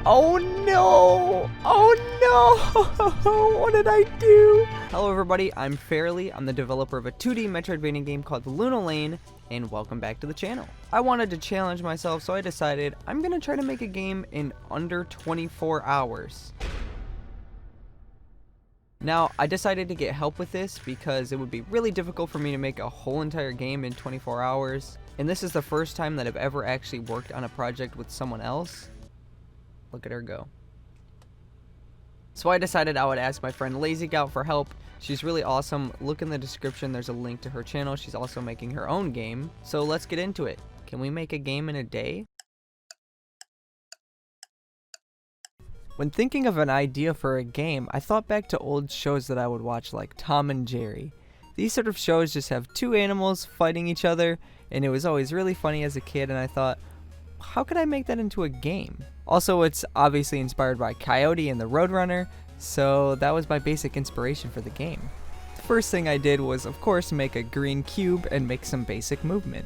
Oh no! Oh no! What did I do? Hello everybody, I'm Fairlii. I'm the developer of a 2D Metroidvania game called Luna Lane, and welcome back to the channel. I wanted to challenge myself, so I decided I'm gonna try to make a game in under 24 hours. Now, I decided to get help with this because it would be really difficult for me to make a whole entire game in 24 hours, and this is the first time that I've ever actually worked on a project with someone else. Look at her go. So I decided I would ask my friend LazyGout for help. She's really awesome. Look in the description, there's a link to her channel. She's also making her own game. So let's get into it. Can we make a game in a day? When thinking of an idea for a game, I thought back to old shows that I would watch like Tom and Jerry. These sort of shows just have two animals fighting each other, and it was always really funny as a kid, and I thought, how could I make that into a game? Also, it's obviously inspired by Coyote and the Roadrunner, so that was my basic inspiration for the game. The first thing I did was, of course, make a green cube and make some basic movement.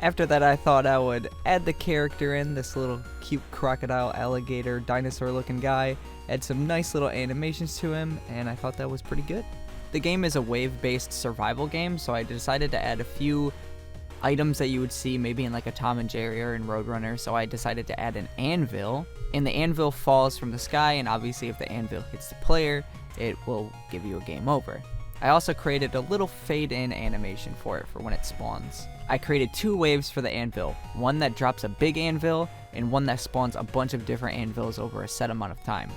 After that, I thought I would add the character in, this little cute crocodile, alligator, dinosaur looking guy, add some nice little animations to him, and I thought that was pretty good. The game is a wave-based survival game, so I decided to add a few items that you would see maybe in like a Tom and Jerry or in Roadrunner, so I decided to add an anvil, and the anvil falls from the sky, and obviously if the anvil hits the player, it will give you a game over. I also created a little fade-in animation for it for when it spawns. I created two waves for the anvil, one that drops a big anvil, and one that spawns a bunch of different anvils over a set amount of time.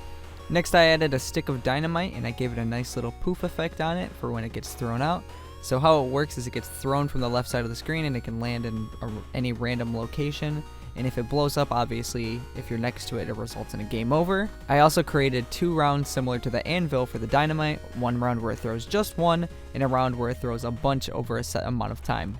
Next I added a stick of dynamite, and I gave it a nice little poof effect on it for when it gets thrown out. So how it works is it gets thrown from the left side of the screen and it can land in any random location. And if it blows up, obviously, if you're next to it, it results in a game over. I also created two rounds similar to the anvil for the dynamite, one round where it throws just one, and a round where it throws a bunch over a set amount of time.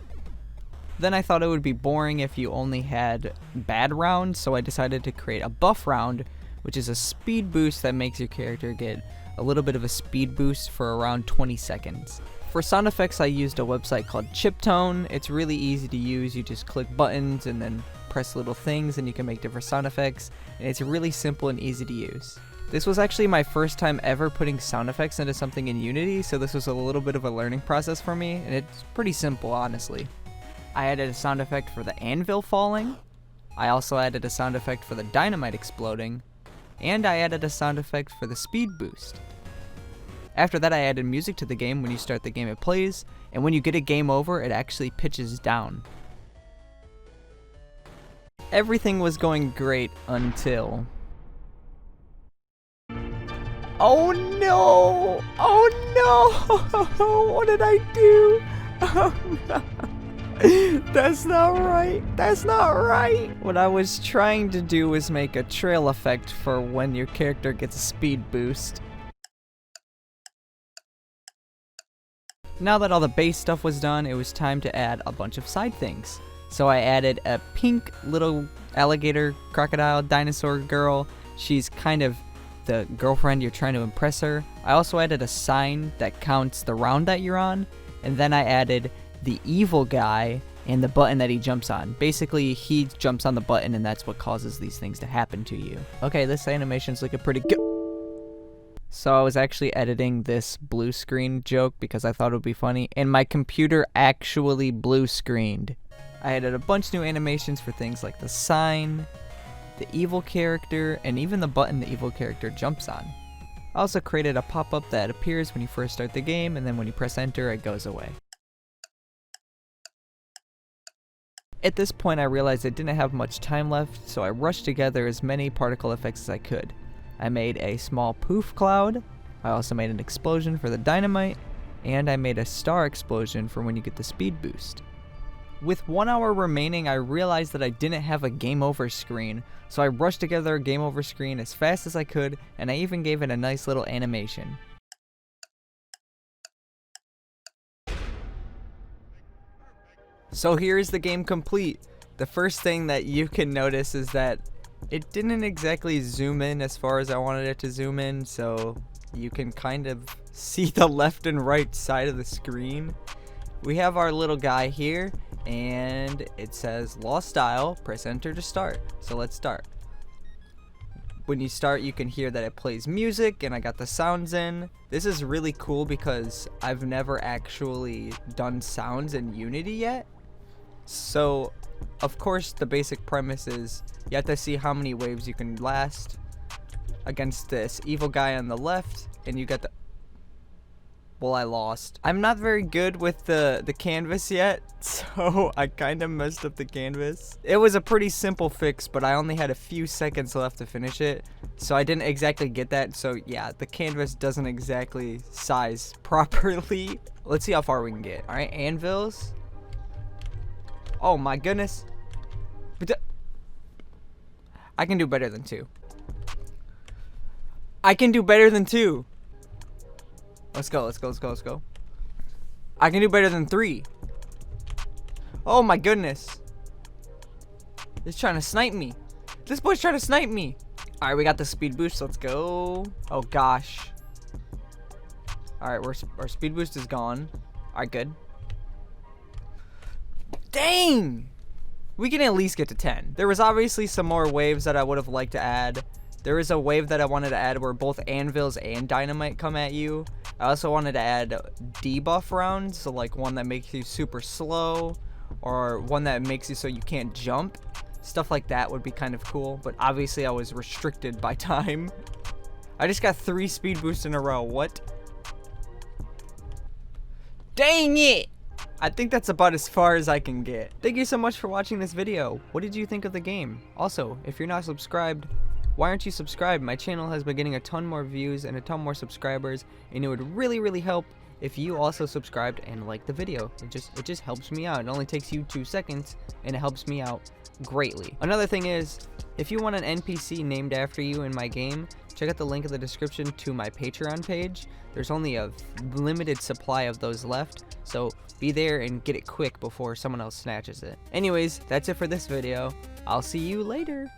Then I thought it would be boring if you only had bad rounds, so I decided to create a buff round, which is a speed boost that makes your character get a little bit of a speed boost for around 20 seconds. For sound effects, I used a website called Chiptone. It's really easy to use. You just click buttons and then press little things and you can make different sound effects, and it's really simple and easy to use. This was actually my first time ever putting sound effects into something in Unity, so this was a little bit of a learning process for me, and it's pretty simple, honestly. I added a sound effect for the anvil falling. I also added a sound effect for the dynamite exploding, and I added a sound effect for the speed boost. After that, I added music to the game. When you start the game, it plays, and when you get a game over, it actually pitches down. Everything was going great until... Oh no! Oh no! What did I do? Oh no! That's not right! That's not right! What I was trying to do was make a trail effect for when your character gets a speed boost. Now that all the base stuff was done, it was time to add a bunch of side things. So I added a pink little alligator, crocodile, dinosaur girl. She's kind of the girlfriend you're trying to impress her. I also added a sign that counts the round that you're on. And then I added the evil guy and the button that he jumps on. Basically, he jumps on the button and that's what causes these things to happen to you. Okay, this animation's looking pretty good. So I was actually editing this blue screen joke because I thought it would be funny, and my computer actually blue screened. I added a bunch new animations for things like the sign, the evil character, and even the button the evil character jumps on. I also created a pop-up that appears when you first start the game, and then when you press enter, it goes away. At this point, I realized I didn't have much time left, so I rushed together as many particle effects as I could. I made a small poof cloud, I also made an explosion for the dynamite, and I made a star explosion for when you get the speed boost. With 1 hour remaining, I realized that I didn't have a game over screen, so I rushed together a game over screen as fast as I could, and I even gave it a nice little animation. So here's the game complete. The first thing that you can notice is that it didn't exactly zoom in as far as I wanted it to zoom in, so you can kind of see the left and right side of the screen. We have our little guy here, and it says lost style, press enter to start. So let's start. when you start, you can hear that it plays music, and I got the sounds in. This is really cool because I've never actually done sounds in Unity yet. So, of course, the basic premise is you have to see how many waves you can last against this evil guy on the left, and you got the... Well, I lost. I'm not very good with the canvas yet, so I kind of messed up the canvas. It was a pretty simple fix, but I only had a few seconds left to finish it, so I didn't exactly get that. So yeah, the canvas doesn't exactly size properly. Let's see how far we can get. All right, anvils. Oh my goodness. But I can do better than 2. I can do better than 2. Let's go, let's go, let's go, let's go. I can do better than 3. Oh my goodness. He's trying to snipe me. This boy's trying to snipe me. Alright, we got the speed boost. Let's go. Oh gosh. Alright, our speed boost is gone. Alright, good. Dang! We can at least get to 10. There was obviously some more waves that I would have liked to add. There is a wave that I wanted to add where both anvils and dynamite come at you. I also wanted to add debuff rounds, so like one that makes you super slow, or one that makes you so you can't jump. Stuff like that would be kind of cool, but obviously I was restricted by time. I just got 3 speed boosts in a row. What? Dang it! I think that's about as far as I can get. Thank you so much for watching this video. What did you think of the game? Also, if you're not subscribed, why aren't you subscribed? My channel has been getting a ton more views and a ton more subscribers, and it would really help if you also subscribed and liked the video. It just helps me out. It only takes you 2 seconds, and it helps me out greatly. Another thing is, if you want an NPC named after you in my game, check out the link in the description to my Patreon page. There's only a limited supply of those left, so be there and get it quick before someone else snatches it. Anyways, that's it for this video. I'll see you later.